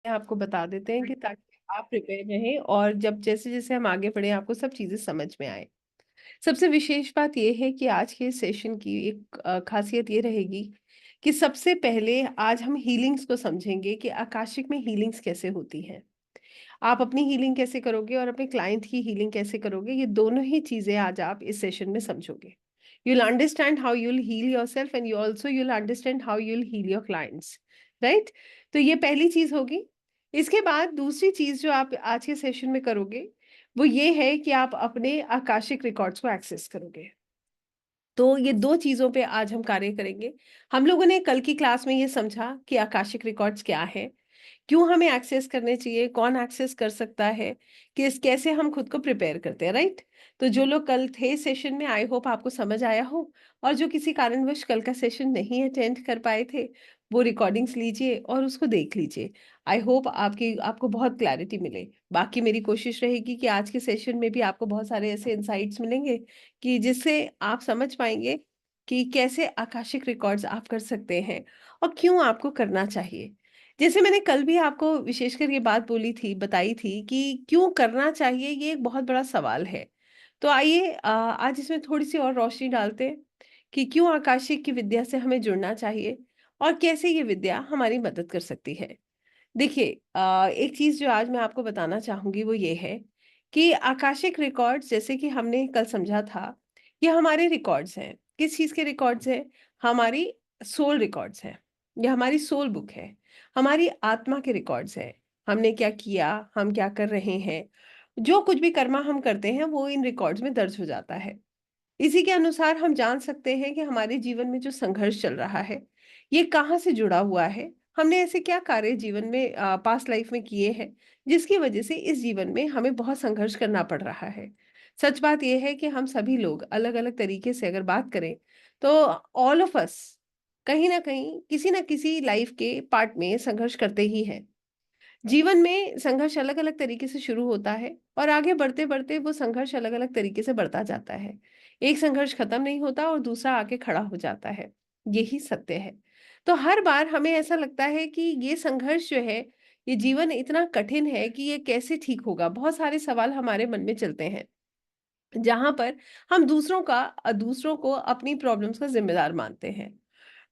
आपको बता देते हैं कि ताकि आप प्रिपेयर रहें और जब जैसे जैसे हम आगे बढ़े आपको सब चीजें समझ में आए। सबसे विशेष बात यह है कि आज के सेशन की एक खासियत ये रहेगी कि सबसे पहले आज हम हीलिंग्स को समझेंगे कि आकाशिक में हीलिंग्स कैसे होती हैं। आप अपनी हीलिंग कैसे करोगे और अपने क्लाइंट की हीलिंग कैसे करोगे, ये दोनों ही चीजें आज आप इस सेशन में समझोगे। You'll understand how you'll heal yourself and you'll understand how you'll heal your clients, right? तो ये पहली चीज होगी। इसके बाद दूसरी चीज जो आप आज के सेशन में करोगे वो ये है कि आप अपने आकाशिक रिकॉर्ड्स को एक्सेस करोगे। तो ये दो चीजों पे आज हम कार्य करेंगे। हम लोगों ने कल की क्लास में ये समझा कि आकाशिक रिकॉर्ड्स क्या है, क्यों हमें एक्सेस करने चाहिए, कौन एक्सेस कर सकता है, किस कैसे हम खुद को प्रिपेयर करते हैं, राइट? तो जो लोग कल थे सेशन में, आई होप आपको समझ आया हो। और जो किसी कारणवश कल का सेशन नहीं अटेंड कर पाए थे, वो रिकॉर्डिंग्स लीजिए और उसको देख लीजिए। आई होप आपको बहुत क्लैरिटी मिले। बाकी मेरी कोशिश रहेगी कि आज के सेशन में भी आपको बहुत सारे ऐसे इंसाइट्स मिलेंगे कि जिससे आप समझ पाएंगे कि कैसे आकाशिक रिकॉर्ड्स आप कर सकते हैं और क्यों आपको करना चाहिए। जैसे मैंने कल भी आपको विशेषकर ये बात बोली थी, बताई थी कि क्यों करना चाहिए, ये एक बहुत बड़ा सवाल है। तो आइए आज इसमें थोड़ी सी और रोशनी डालते हैं कि क्यों आकाशिक की विद्या से हमें जुड़ना चाहिए और कैसे ये विद्या हमारी मदद कर सकती है। देखिए, एक चीज जो आज मैं आपको बताना चाहूंगी वो ये है कि आकाशिक रिकॉर्ड्स, जैसे कि हमने कल समझा था, ये हमारे रिकॉर्ड्स हैं। किस चीज के रिकॉर्ड्स हैं? हमारी सोल रिकॉर्ड्स हैं। ये हमारी सोल बुक है, हमारी आत्मा के रिकॉर्ड्स हैं। हमने क्या किया, हम क्या कर रहे हैं, जो कुछ भी कर्मा हम करते हैं वो इन रिकॉर्ड्स में दर्ज हो जाता है। इसी के अनुसार हम जान सकते हैं कि हमारे जीवन में जो संघर्ष चल रहा है ये कहाँ से जुड़ा हुआ है। हमने ऐसे क्या कार्य जीवन में पास्ट लाइफ में किए हैं जिसकी वजह से इस जीवन में हमें बहुत संघर्ष करना पड़ रहा है। सच बात यह है कि हम सभी लोग अलग अलग तरीके से अगर बात करें तो ऑल ऑफ अस कहीं ना किसी लाइफ के पार्ट में संघर्ष करते ही हैं। जीवन में संघर्ष अलग अलग तरीके से शुरू होता है और आगे बढ़ते बढ़ते वो संघर्ष अलग अलग तरीके से बढ़ता जाता है। एक संघर्ष खत्म नहीं होता और दूसरा आके खड़ा हो जाता है। यही सत्य है। तो हर बार हमें ऐसा लगता है कि ये संघर्ष जो है, ये जीवन इतना कठिन है कि ये कैसे ठीक होगा। बहुत सारे सवाल हमारे मन में चलते हैं जहां पर हम दूसरों को अपनी प्रॉब्लम्स का जिम्मेदार मानते हैं।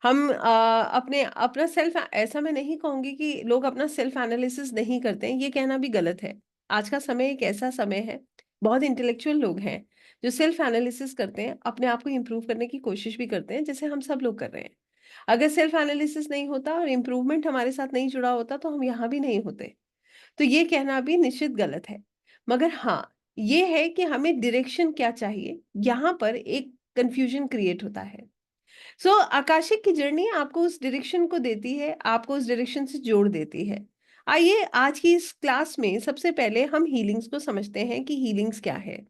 हम अपने अपना सेल्फ, ऐसा मैं नहीं कहूंगी कि लोग अपना सेल्फ एनालिसिस नहीं करते हैं, ये कहना भी गलत है। आज का समय एक ऐसा समय है, बहुत इंटेलेक्चुअल लोग हैं जो सेल्फ एनालिसिस करते हैं, अपने आप को इम्प्रूव करने की कोशिश भी करते हैं, जैसे हम सब लोग कर रहे हैं। अगर सेल्फ एनालिसिस नहीं होता और इम्प्रूवमेंट हमारे साथ नहीं जुड़ा होता तो हम यहाँ भी नहीं होते। तो ये कहना भी निश्चित गलत है। मगर हाँ, ये है कि हमें डायरेक्शन क्या चाहिए, यहाँ पर एक कंफ्यूजन क्रिएट होता है। सो आकाशिक की जर्नी आपको उस डायरेक्शन को देती है, आपको उस डायरेक्शन से जोड़ देती है। आइए आज की इस क्लास में सबसे पहले हम हीलिंग्स को समझते हैं कि हीलिंग्स क्या है।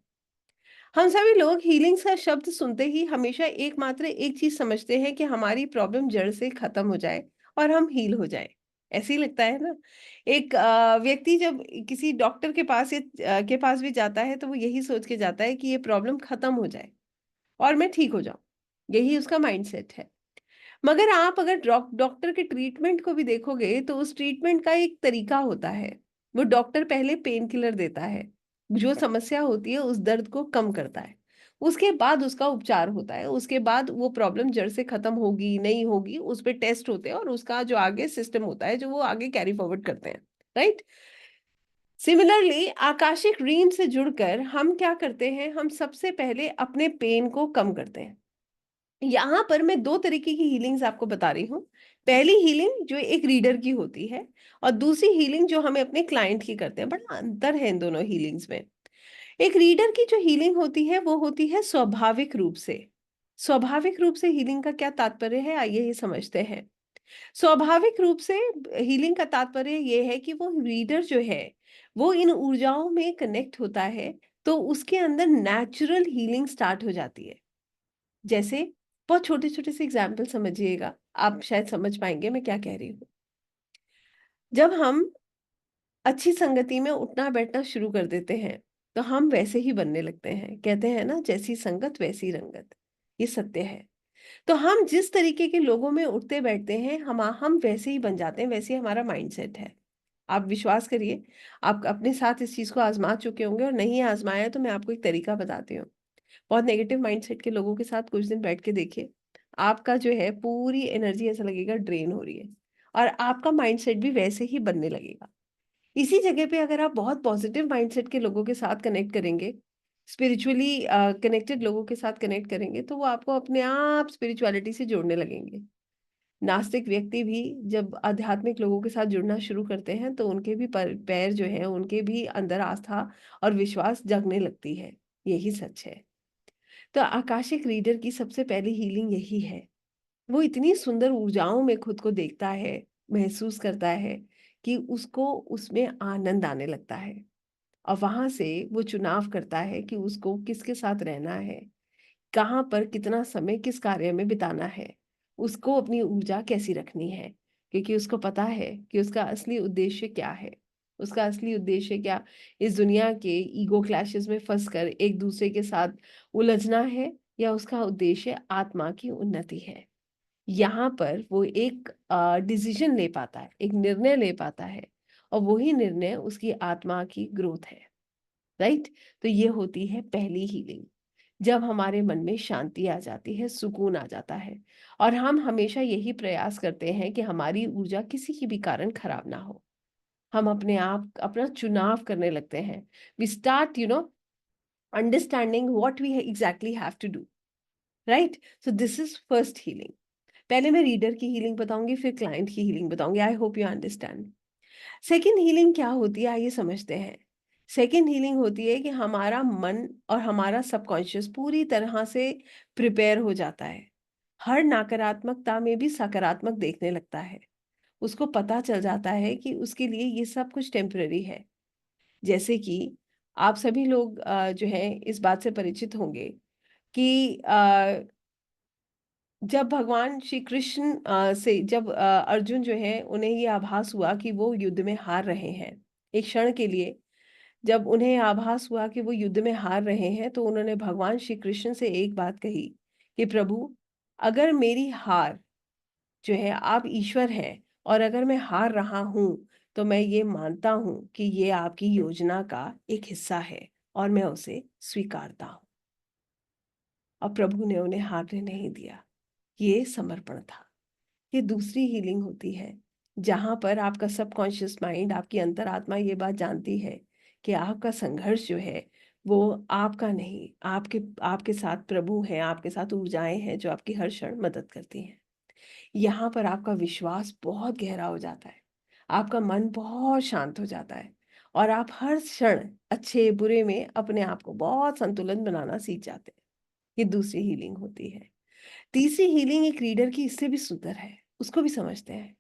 हम सभी लोग हीलिंग्स का शब्द सुनते ही हमेशा एकमात्र एक चीज समझते हैं कि हमारी प्रॉब्लम जड़ से खत्म हो जाए और हम हील हो जाए। ऐसे ही लगता है ना। एक व्यक्ति जब किसी डॉक्टर के पास भी जाता है तो वो यही सोच के जाता है कि ये प्रॉब्लम खत्म हो जाए और मैं ठीक हो जाऊं। यही उसका माइंडसेट है। मगर आप अगर डॉक्टर के ट्रीटमेंट को भी देखोगे तो उस ट्रीटमेंट का एक तरीका होता है। वो डॉक्टर पहले पेन किलर देता है, जो समस्या होती है उस दर्द को कम करता है। उसके बाद उसका उपचार होता है, उसके बाद वो प्रॉब्लम जड़ से खत्म होगी नहीं होगी उस पे टेस्ट होते हैं और उसका जो आगे सिस्टम होता है जो वो आगे कैरी फॉरवर्ड करते हैं, राइट? सिमिलरली आकाशिक रीम से जुड़कर हम क्या करते हैं, हम सबसे पहले अपने पेन को कम करते हैं। यहाँ पर मैं दो तरीके की हीलिंग्स आपको बता रही हूँ। पहली हीलिंग जो एक रीडर की होती है और दूसरी हीलिंग जो हमें अपने क्लाइंट की करते हैं। बड़ा अंतर है इन दोनों हीलिंग्स में। एक रीडर की जो हीलिंग होती है वो होती है स्वाभाविक रूप से। स्वाभाविक रूप से हीलिंग का क्या तात्पर्य है, आइए ये समझते हैं। स्वाभाविक रूप से हीलिंग का तात्पर्य ये है कि वो रीडर जो है वो इन ऊर्जाओं में कनेक्ट होता है, तो उसके अंदर नेचुरल हीलिंग स्टार्ट हो जाती है। जैसे बहुत छोटे छोटे से एग्जाम्पल समझिएगा, आप शायद समझ पाएंगे मैं क्या कह रही हूँ। जब हम अच्छी संगति में उठना बैठना शुरू कर देते हैं तो हम वैसे ही बनने लगते हैं। कहते हैं ना, जैसी संगत वैसी रंगत। ये सत्य है। तो हम जिस तरीके के लोगों में उठते बैठते हैं हम वैसे ही बन जाते हैं, वैसे ही हमारा माइंडसेट है। आप विश्वास करिए, आप अपने साथ इस चीज़ को आज़मा चुके होंगे और नहीं आज़माया तो मैं आपको एक तरीका बताती हूँ। बहुत नेगेटिव माइंडसेट के लोगों के साथ कुछ दिन बैठ के देखिए, आपका जो है पूरी एनर्जी ऐसा लगेगा ड्रेन हो रही है और आपका माइंडसेट भी वैसे ही बनने लगेगा। इसी जगह पे अगर आप बहुत पॉजिटिव माइंडसेट के लोगों के साथ कनेक्ट करेंगे, स्पिरिचुअली कनेक्टेड लोगों के साथ कनेक्ट करेंगे, तो वो आपको अपने आप स्पिरिचुअलिटी से जोड़ने लगेंगे। नास्तिक व्यक्ति भी जब आध्यात्मिक लोगों के साथ जुड़ना शुरू करते हैं, तो उनके भी पैर जो है, उनके भी अंदर आस्था और विश्वास जगने लगती है। यही सच है। तो आकाशिक रीडर की सबसे पहली हीलिंग यही है। वो इतनी सुंदर ऊर्जाओं में खुद को देखता है, महसूस करता है कि उसको उसमें आनंद आने लगता है और वहाँ से वो चुनाव करता है कि उसको किसके साथ रहना है, कहाँ पर कितना समय किस कार्य में बिताना है, उसको अपनी ऊर्जा कैसी रखनी है, क्योंकि उसको पता है कि उसका असली उद्देश्य क्या है। उसका असली उद्देश्य क्या इस दुनिया के ईगो क्लैशेस में फँसकर एक दूसरे के साथ उलझना है या उसका उद्देश्य आत्मा की उन्नति है। यहाँ पर वो एक डिसीजन ले पाता है, एक निर्णय ले पाता है और वही निर्णय उसकी आत्मा की ग्रोथ है, राइट? तो ये होती है पहली हीलिंग, जब हमारे मन में शांति आ जाती है, सुकून आ जाता है और हम हमेशा यही प्रयास करते हैं कि हमारी ऊर्जा किसी की भी कारण खराब ना हो। हम अपने आप अपना चुनाव करने लगते हैं। We start understanding what we exactly have to do, right? So this is first healing. पहले मैं रीडर की हीलिंग बताऊंगी, फिर क्लाइंट की हीलिंग बताऊंगी। आई hope you understand. Second healing क्या होती है, आइए समझते हैं। सेकेंड हीलिंग होती है कि हमारा मन और हमारा सबकॉन्शियस पूरी तरह से प्रिपेयर हो जाता है। हर नकारात्मकता में भी सकारात्मक देखने लगता है। उसको पता चल जाता है कि उसके लिए ये सब कुछ टेम्पररी है। जैसे कि आप सभी लोग जो है इस बात से परिचित होंगे कि जब भगवान श्री कृष्ण से जब अर्जुन जो है उन्हें ये आभास हुआ कि वो युद्ध में हार रहे हैं, एक क्षण के लिए जब उन्हें आभास हुआ कि वो युद्ध में हार रहे हैं, तो उन्होंने भगवान श्री कृष्ण से एक बात कही कि प्रभु, अगर मेरी हार जो है, आप ईश्वर हैं और अगर मैं हार रहा हूं तो मैं ये मानता हूं कि ये आपकी योजना का एक हिस्सा है और मैं उसे स्वीकारता हूं। और प्रभु ने उन्हें हारने नहीं दिया। ये समर्पण था। ये दूसरी हीलिंग होती है, जहाँ पर आपका सबकॉन्शियस माइंड, आपकी अंतरात्मा ये बात जानती है कि आपका संघर्ष जो है वो आपका नहीं, आपके आपके साथ प्रभु हैं, आपके साथ ऊर्जाएं हैं जो आपकी हर क्षण मदद करती हैं। यहाँ पर आपका विश्वास बहुत गहरा हो जाता है, आपका मन बहुत शांत हो जाता है और आप हर क्षण अच्छे बुरे में अपने आप को बहुत संतुलन बनाना सीख जाते हैं। ये दूसरी हीलिंग होती है। तीसरी हीलिंग एक रीडर की इससे भी सुंदर है, उसको भी समझते हैं।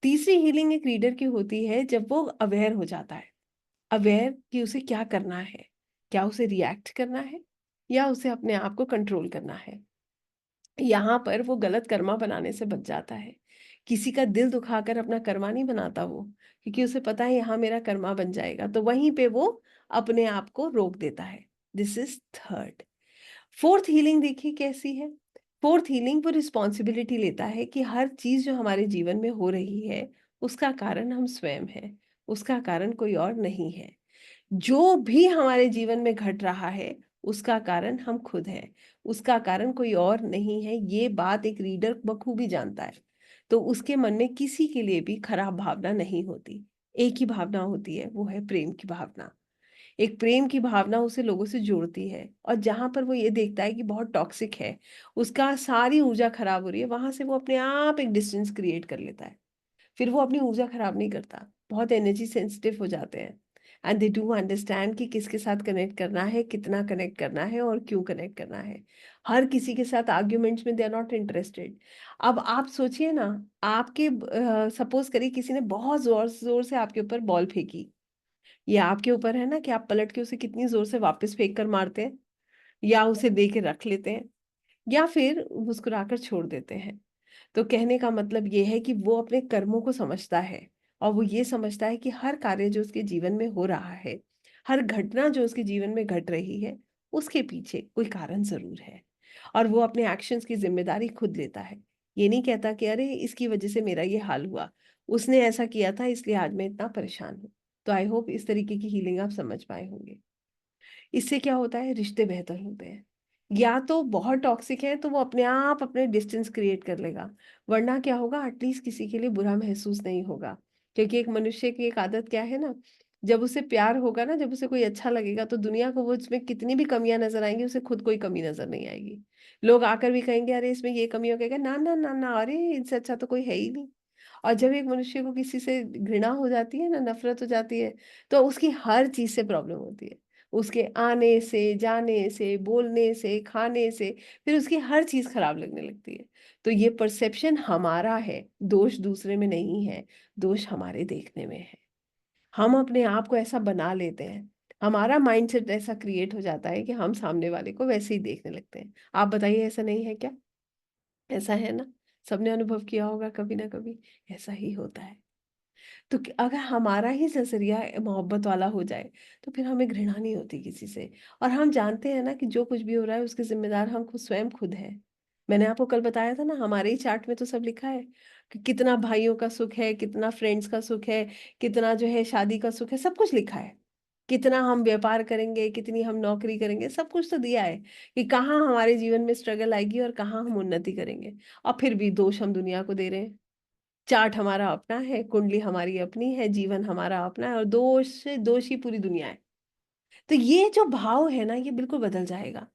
तीसरी हीलिंग एक रीडर की होती है जब वो अवेयर हो जाता है, अवेयर कि उसे क्या करना है, क्या उसे रिएक्ट करना है या उसे अपने आप को कंट्रोल करना है। यहाँ पर वो गलत कर्मा बनाने से बच जाता है। किसी का दिल दुखाकर अपना कर्मा नहीं बनाता वो, क्योंकि उसे पता है यहाँ मेरा कर्मा बन जाएगा, तो वहीं पे वो अपने आप को रोक देता है। This is third. Fourth healing देखिए कैसी है। फोर्थ हीलिंग वो रिस्पॉन्सिबिलिटी लेता है कि हर चीज जो हमारे जीवन में हो रही है उसका कारण हम स्वयं हैं, उसका कारण कोई और नहीं है। जो भी हमारे जीवन में घट रहा है उसका कारण हम खुद हैं, उसका कारण कोई और नहीं है। ये बात एक रीडर बखूबी जानता है, तो उसके मन में किसी के लिए भी खराब भावना नहीं होती। एक ही भावना होती है, वो है प्रेम की भावना। एक प्रेम की भावना उसे लोगों से जोड़ती है और जहां पर वो ये देखता है कि बहुत टॉक्सिक है, उसका सारी ऊर्जा खराब हो रही है, वहां से वो अपने आप एक डिस्टेंस क्रिएट कर लेता है। फिर वो अपनी ऊर्जा खराब नहीं करता, बहुत एनर्जी सेंसिटिव हो जाते हैं एंड दे डू अंडरस्टैंड कि किसके साथ कनेक्ट करना है, कितना कनेक्ट करना है और क्यों कनेक्ट करना है। हर किसी के साथ आर्ग्यूमेंट्स में दे आर नॉट इंटरेस्टेड। अब आप सोचिए ना, आपके सपोज करिए किसी ने बहुत जोर जोर से आपके ऊपर बॉल फेंकी, ये आपके ऊपर है ना कि आप पलट के उसे कितनी जोर से वापस फेंक कर मारते हैं या उसे दे के रख लेते हैं या फिर मुस्कुराकर छोड़ देते हैं। तो कहने का मतलब ये है कि वो अपने कर्मों को समझता है और वो ये समझता है कि हर कार्य जो उसके जीवन में हो रहा है, हर घटना जो उसके जीवन में घट रही है, उसके पीछे कोई कारण जरूर है और वो अपने एक्शंस की जिम्मेदारी खुद लेता है। ये नहीं कहता कि अरे इसकी वजह से मेरा ये हाल हुआ, उसने ऐसा किया था इसलिए आज मैं इतना परेशान हूँ। तो आई होप इस तरीके की हीलिंग आप समझ पाए होंगे। इससे क्या होता है, रिश्ते बेहतर होते हैं। या तो बहुत टॉक्सिक है तो वो अपने आप अपने डिस्टेंस क्रिएट कर लेगा, वरना क्या होगा, एटलीस्ट किसी के लिए बुरा महसूस नहीं होगा। क्योंकि एक मनुष्य की एक आदत क्या है ना, जब उसे प्यार होगा ना, जब उसे कोई अच्छा लगेगा तो दुनिया को वो उसमें कितनी भी कमियां नजर आएंगी, उसे खुद कोई कमी नजर नहीं आएगी। लोग आकर भी कहेंगे अरे इसमें ये कमी हो, कहेगा ना ना ना ना, अरे इनसे अच्छा तो कोई है ही नहीं। और जब एक मनुष्य को किसी से घृणा हो जाती है ना, नफरत हो जाती है, तो उसकी हर चीज से प्रॉब्लम होती है। उसके आने से, जाने से, बोलने से, खाने से, फिर उसकी हर चीज खराब लगने लगती है। तो ये परसेप्शन हमारा है, दोष दूसरे में नहीं है, दोष हमारे देखने में है। हम अपने आप को ऐसा बना लेते हैं, हमारा माइंडसेट ऐसा क्रिएट हो जाता है कि हम सामने वाले को वैसे ही देखने लगते हैं। आप बताइए, ऐसा नहीं है क्या? ऐसा है ना? सबने अनुभव किया होगा कभी ना कभी, ऐसा ही होता है। तो अगर हमारा ही नजरिया मोहब्बत वाला हो जाए, तो फिर हमें घृणा नहीं होती किसी से। और हम जानते हैं ना कि जो कुछ भी हो रहा है उसके जिम्मेदार हम खुद स्वयं खुद हैं। मैंने आपको कल बताया था ना, हमारे ही चार्ट में तो सब लिखा है कि कितना भाइयों का सुख है, कितना फ्रेंड्स का सुख है, कितना जो है शादी का सुख है, सब कुछ लिखा है। कितना हम व्यापार करेंगे, कितनी हम नौकरी करेंगे, सब कुछ तो दिया है कि कहाँ हमारे जीवन में स्ट्रगल आएगी और कहाँ हम उन्नति करेंगे। और फिर भी दोष हम दुनिया को दे रहे हैं। चार्ट हमारा अपना है, कुंडली हमारी अपनी है, जीवन हमारा अपना है, और दोष से दोषी पूरी दुनिया है। तो ये जो भाव है ना, ये बिल्कुल बदल जाएगा।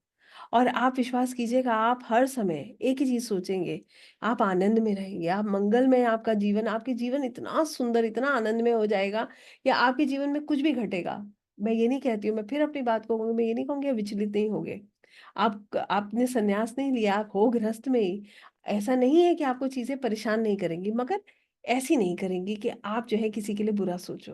और आप विश्वास कीजिएगा, आप हर समय एक ही चीज सोचेंगे, आप आनंद में रहेंगे, आप मंगल में, आपका जीवन, आपके जीवन इतना सुंदर, इतना आनंद में हो जाएगा कि आपके जीवन में कुछ भी घटेगा, मैं ये नहीं कहती हूँ, मैं फिर अपनी बात को कहूंगी, मैं ये नहीं कहूंगी आप विचलित नहीं होगे। आप आपने संन्यास नहीं लिया, आप हो गृहस्थ में ही। ऐसा नहीं है कि आपको चीजें परेशान नहीं करेंगी, मगर ऐसी नहीं करेंगी कि आप जो है किसी के लिए बुरा सोचो।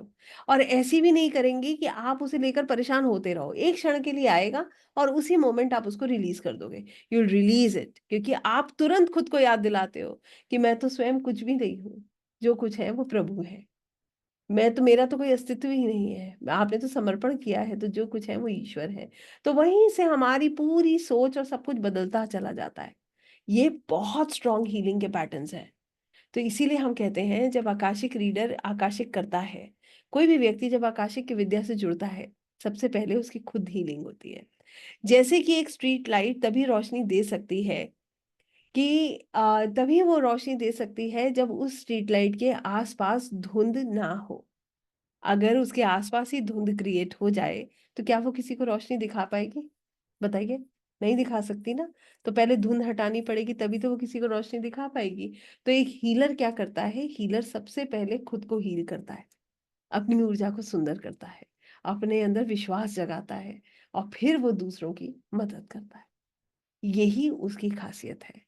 और ऐसी भी नहीं करेंगी कि आप उसे लेकर परेशान होते रहो। एक क्षण के लिए आएगा और उसी मोमेंट आप उसको रिलीज कर दोगे। यू रिलीज इट, क्योंकि आप तुरंत खुद को याद दिलाते हो कि मैं तो स्वयं कुछ भी नहीं हूँ, जो कुछ है वो प्रभु है। मैं तो, मेरा तो कोई अस्तित्व ही नहीं है, आपने तो समर्पण किया है, तो जो कुछ है वो ईश्वर है। तो वहीं से हमारी पूरी सोच और सब कुछ बदलता चला जाता है। ये बहुत स्ट्रॉन्ग हीलिंग के पैटर्न्स हैं। तो इसीलिए हम कहते हैं, जब आकाशिक रीडर आकाशिक करता है, कोई भी व्यक्ति जब आकाशिक की विद्या से जुड़ता है, सबसे पहले उसकी खुद हीलिंग होती है। जैसे कि एक स्ट्रीट लाइट तभी रोशनी दे सकती है कि तभी वो रोशनी दे सकती है जब उस स्ट्रीट लाइट के आसपास धुंध ना हो। अगर उसके आसपास ही धुंध क्रिएट हो जाए, तो क्या वो किसी को रोशनी दिखा पाएगी? बताइए, नहीं दिखा सकती ना। तो पहले धुंध हटानी पड़ेगी, तभी तो वो किसी को रोशनी दिखा पाएगी। तो एक हीलर क्या करता है, हीलर सबसे पहले खुद को हील करता है, अपनी ऊर्जा को सुंदर करता है, अपने अंदर विश्वास जगाता है, और फिर वो दूसरों की मदद करता है। यही उसकी खासियत है।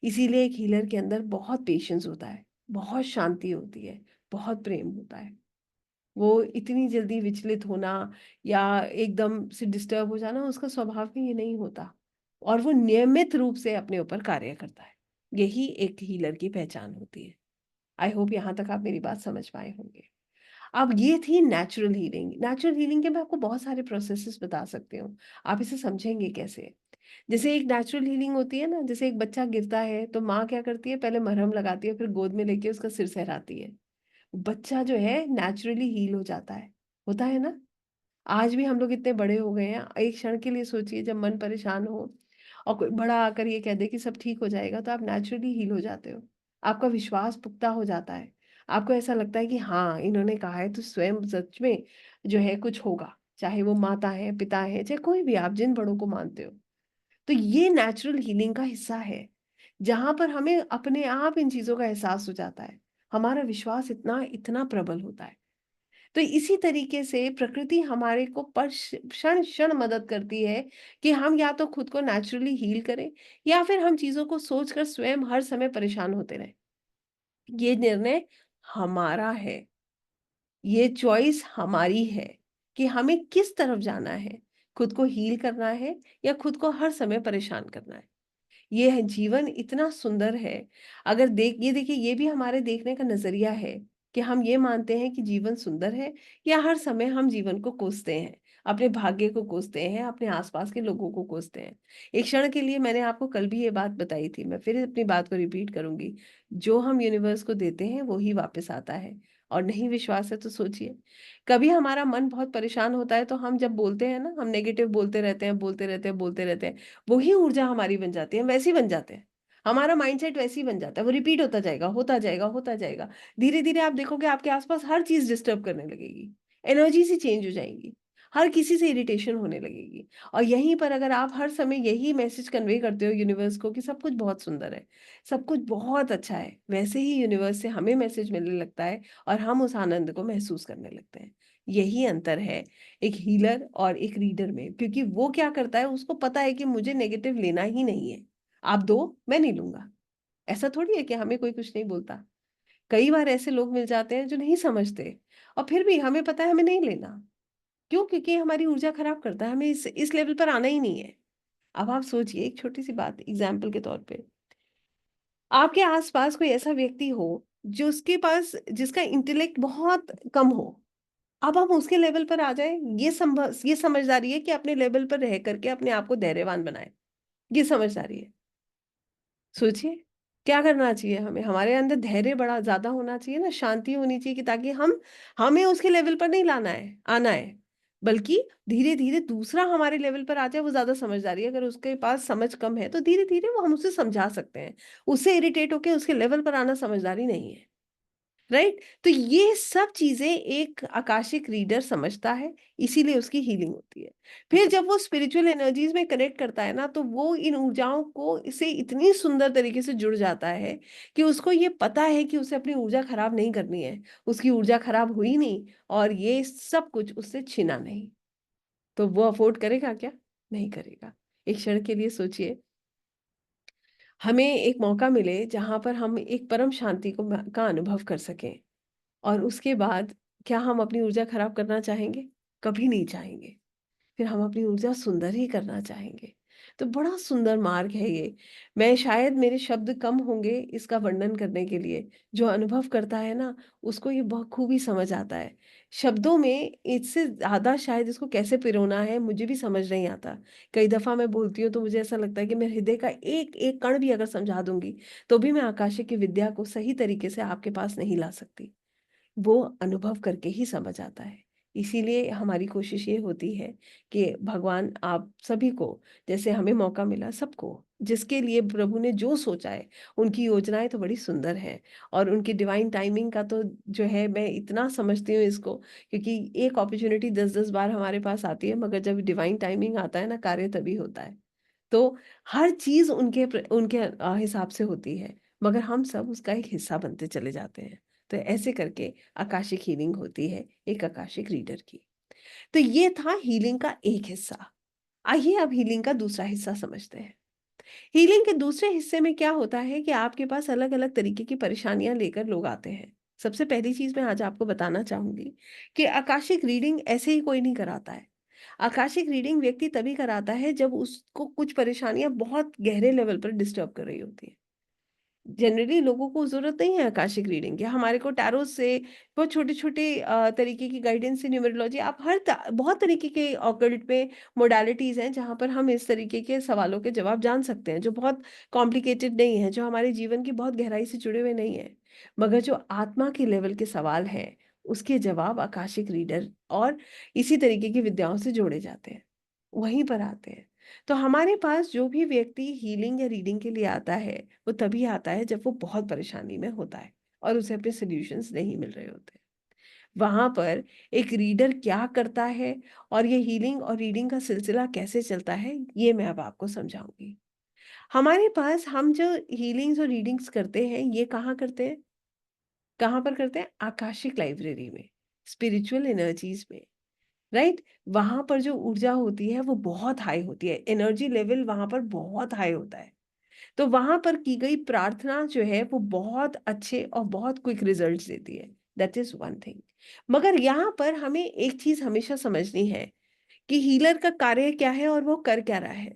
इसीलिए एक हीलर के अंदर बहुत पेशेंस होता है, बहुत शांति होती है, बहुत प्रेम होता है। वो इतनी जल्दी विचलित होना या एकदम से डिस्टर्ब हो जाना उसका स्वभाव में ये नहीं होता। और वो नियमित रूप से अपने ऊपर कार्य करता है। यही एक हीलर की पहचान होती है। आई होप यहाँ तक आप मेरी बात समझ पाए होंगे। अब ये थी नेचुरल हीलिंग। नेचुरल हीलिंग के मैं आपको बहुत सारे प्रोसेसेस बता सकती हूँ। आप इसे समझेंगे कैसे? जैसे एक नेचुरल हीलिंग होती है ना, जैसे एक बच्चा गिरता है तो माँ क्या करती है, पहले मरहम लगाती है, फिर गोद में लेके उसका सिर सहलाती है। बच्चा जो है नेचुरली हील हो जाता है। होता है ना? आज भी हम लोग इतने बड़े हो गए हैं, एक क्षण के लिए सोचिए, जब मन परेशान हो और कोई बड़ा आकर ये कह दे कि सब ठीक हो जाएगा, तो आप नेचुरली हील हो जाते हो। आपका विश्वास पुख्ता हो जाता है। आपको ऐसा लगता है कि हाँ, इन्होंने कहा है तो स्वयं सच में जो है कुछ होगा। चाहे वो माता है, पिता है, चाहे कोई भी, आप जिन बड़ों को मानते हो। तो ये नेचुरल हीलिंग का हिस्सा है, जहां पर हमें अपने आप इन चीजों का एहसास हो जाता है। हमारा विश्वास इतना इतना प्रबल होता है। तो इसी तरीके से प्रकृति हमारे को पर क्षण क्षण मदद करती है कि हम या तो खुद को नेचुरली हील करें, या फिर हम चीजों को सोचकर स्वयं हर समय परेशान होते रहें। ये निर्णय हमारा है, ये चॉइस हमारी है कि हमें किस तरफ जाना है। खुद को हील करना है या खुद को हर समय परेशान करना है। ये है जीवन, इतना सुंदर है। अगर ये देखिए, ये भी हमारे देखने का नजरिया है कि हम ये मानते हैं कि जीवन सुंदर है, या हर समय हम जीवन को कोसते हैं, अपने भाग्य को कोसते हैं, अपने आस-पास के लोगों को कोसते हैं। एक क्षण के लिए मैंने आपको कल भी ये बात बताई थी, मैं फिर अपनी बात को रिपीट करूँगी। जो हम यूनिवर्स को देते हैं, वो ही वापस आता है और नहीं विश्वास है तो सोचिए। कभी हमारा मन बहुत परेशान होता है, तो हम जब बोलते हैं ना, हम नेगेटिव बोलते रहते हैं, बोलते रहते हैं, बोलते रहते हैं, वही ऊर्जा हमारी बन जाती है, हम वैसे ही बन जाते हैं। हमारा माइंडसेट वैसे ही बन जाता है, वो रिपीट होता जाएगा, होता जाएगा, होता जाएगा। धीरे-धीरे आप देखोगे आपके आस-पास हर चीज़ डिस्टर्ब करने लगेगी, एनर्जी सी चेंज हो जाएँगी, हर किसी से इरिटेशन होने लगेगी। और यहीं पर अगर आप हर समय यही मैसेज कन्वे करते हो यूनिवर्स को कि सब कुछ बहुत सुंदर है, सब कुछ बहुत अच्छा है, वैसे ही यूनिवर्स से हमें मैसेज मिलने लगता है और हम उस आनंद को महसूस करने लगते हैं। यही अंतर है एक हीलर और एक रीडर में, क्योंकि वो क्या करता है, उसको पता है कि मुझे नेगेटिव लेना ही नहीं है। आप दो, मैं नहीं लूँगा। ऐसा थोड़ी है कि हमें कोई कुछ नहीं बोलता। कई बार ऐसे लोग मिल जाते हैं जो नहीं समझते और फिर भी हमें पता है हमें नहीं लेना। क्यों? क्योंकि ये हमारी ऊर्जा खराब करता है, हमें इस लेवल पर आना ही नहीं है। अब आप सोचिए एक छोटी-सी बात एग्ज़ाम्पल के तौर पे, आपके आस-पास कोई ऐसा व्यक्ति हो जो उसके पास जिसका इंटेलेक्ट बहुत कम हो, अब हम उसके लेवल पर आ जाएँ, ये समझदारी है कि अपने लेवल पर रह कर के अपने आप को धैर्यवान बनाएँ, ये समझदारी है। सोचिए, क्या करना चाहिए हमें? हमारे अंदर धैर्य बड़ा ज़्यादा होना चाहिए ना, शांति होनी चाहिए कि ताकि हमें उसके लेवल पर नहीं लाना है आना है, बल्कि धीरे-धीरे दूसरा हमारे लेवल पर आ जाए, वो ज़्यादा समझदारी है। अगर उसके पास समझ कम है, तो धीरे-धीरे वो हम उसे समझा सकते हैं। उससे इरिटेट होके उसके लेवल पर आना समझदारी नहीं है। राइट? तो ये सब चीज़ें एक आकाशिक रीडर समझता है, इसीलिए उसकी हीलिंग होती है। फिर जब वो स्पिरिचुअल एनर्जीज़ में कनेक्ट करता है ना, तो वो इन ऊर्जाओं को इससे इतनी सुंदर तरीके से जुड़ जाता है कि उसको ये पता है कि उसे अपनी ऊर्जा खराब नहीं करनी है। उसकी ऊर्जा खराब हुई नहीं और ये सब कुछ उससे छिना नहीं। तो वो अफ़ोर्ड करेगा क्या? नहीं करेगा। एक क्षण के लिए सोचिए, हमें एक मौका मिले जहाँ पर हम एक परम शांति का अनुभव कर सकें। और उसके बाद क्या हम अपनी ऊर्जा खराब करना चाहेंगे? कभी नहीं चाहेंगे। फिर हम अपनी ऊर्जा सुंदर ही करना चाहेंगे। तो बड़ा सुंदर मार्ग है ये। मैं शायद मेरे शब्द कम होंगे इसका वर्णन करने के लिए। जो अनुभव करता है ना, उसको ये बखूबी समझ आता है। शब्दों में इससे ज़्यादा शायद इसको कैसे पिरोना है, मुझे भी समझ नहीं आता। कई दफ़ा मैं बोलती हूँ तो मुझे ऐसा लगता है कि मैं हृदय का एक-एक कण भी अगर समझा दूँगी, तो भी मैं आकाशिक की विद्या को सही तरीके से आपके पास नहीं ला सकती। वो अनुभव करके ही समझ आता है। इसीलिए हमारी कोशिश ये होती है कि भगवान आप सभी को, जैसे हमें मौका मिला सबको, जिसके लिए प्रभु ने जो सोचा है, उनकी योजनाएँ तो बड़ी सुंदर हैं और उनकी डिवाइन टाइमिंग का तो जो है मैं इतना समझती हूँ इसको, क्योंकि एक अपॉर्च्युनिटी 10-10 बार हमारे पास आती है, मगर जब डिवाइन टाइमिंग आता है ना, कार्य तभी होता है। तो हर चीज़ उनके हिसाब से होती है, मगर हम सब उसका एक हिस्सा बनते चले जाते हैं। तो ऐसे करके आकाशिक हीलिंग होती है एक आकाशिक रीडर की। तो ये था हीलिंग का एक हिस्सा। आइए अब हीलिंग का दूसरा हिस्सा समझते हैं। हीलिंग के दूसरे हिस्से में क्या होता है कि आपके पास अलग-अलग तरीके की परेशानियाँ लेकर लोग आते हैं। सबसे पहली चीज़ मैं आज आपको बताना चाहूँगी कि आकाशिक रीडिंग ऐसे ही कोई नहीं कराता है। आकाशिक रीडिंग व्यक्ति तभी कराता है जब उसको कुछ परेशानियाँ बहुत गहरे लेवल पर डिस्टर्ब कर रही होती हैं। जनरली लोगों को ज़रूरत नहीं है आकाशिक रीडिंग की। हमारे को टैरो से बहुत छोटे-छोटे तरीके की गाइडेंस से न्यूमरोलॉजी आप बहुत तरीके के ऑकल्ट में मोडालिटीज़ हैं जहाँ पर हम इस तरीके के सवालों के जवाब जान सकते हैं, जो बहुत कॉम्प्लिकेटेड नहीं है, जो हमारे जीवन की बहुत गहराई से जुड़े हुए नहीं हैं। मगर जो आत्मा के लेवल के सवाल हैं, उसके जवाब आकाशिक रीडर और इसी तरीके की विद्याओं से जोड़े जाते हैं, वहीं पर आते हैं। तो हमारे पास जो भी व्यक्ति हीलिंग या रीडिंग के लिए आता है, वो तभी आता है जब वो बहुत परेशानी में होता है और उसे अपने सॉल्यूशंस नहीं मिल रहे होते। वहाँ पर एक रीडर क्या करता है और ये हीलिंग और रीडिंग का सिलसिला कैसे चलता है, ये मैं अब आपको समझाऊँगी। हमारे पास हम जो हीलिंग्स और रीडिंग्स करते हैं, ये कहाँ करते हैं? कहाँ पर करते हैं? आकाशिक लाइब्रेरी में, स्पिरिचुअल एनर्जीज़ में। राइट? वहाँ पर जो ऊर्जा होती है वो बहुत हाई होती है, एनर्जी लेवल वहाँ पर बहुत हाई होता है। तो वहाँ पर की गई प्रार्थना जो है वो बहुत अच्छे और बहुत क्विक रिजल्ट्स देती है। That is one thing. मगर यहाँ पर हमें एक चीज़ हमेशा समझनी है कि हीलर का कार्य क्या है और वो कर क्या रहा है।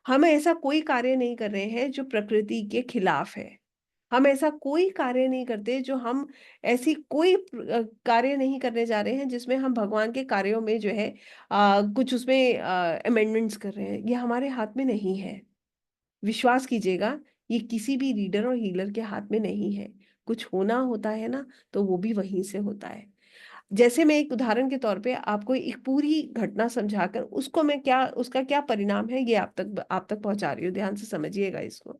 हम ऐसा कोई कार्य नहीं कर रहे हैं जो प्रकृति के खिलाफ है। हम ऐसा कोई कार्य नहीं करते, जो हम ऐसी कोई कार्य नहीं करने जा रहे हैं जिसमें हम भगवान के कार्यों में जो है कुछ उसमें अमेंडमेंट्स कर रहे हैं। ये हमारे हाथ में नहीं है। विश्वास कीजिएगा, ये किसी भी रीडर और हीलर के हाथ में नहीं है। कुछ होना होता है ना, तो वो भी वहीं से होता है। जैसे मैं एक उदाहरण के तौर पे आपको एक पूरी घटना समझाकर उसको मैं क्या उसका क्या परिणाम है ये आप तक पहुंचा रही हूँ। ध्यान से समझिएगा इसको।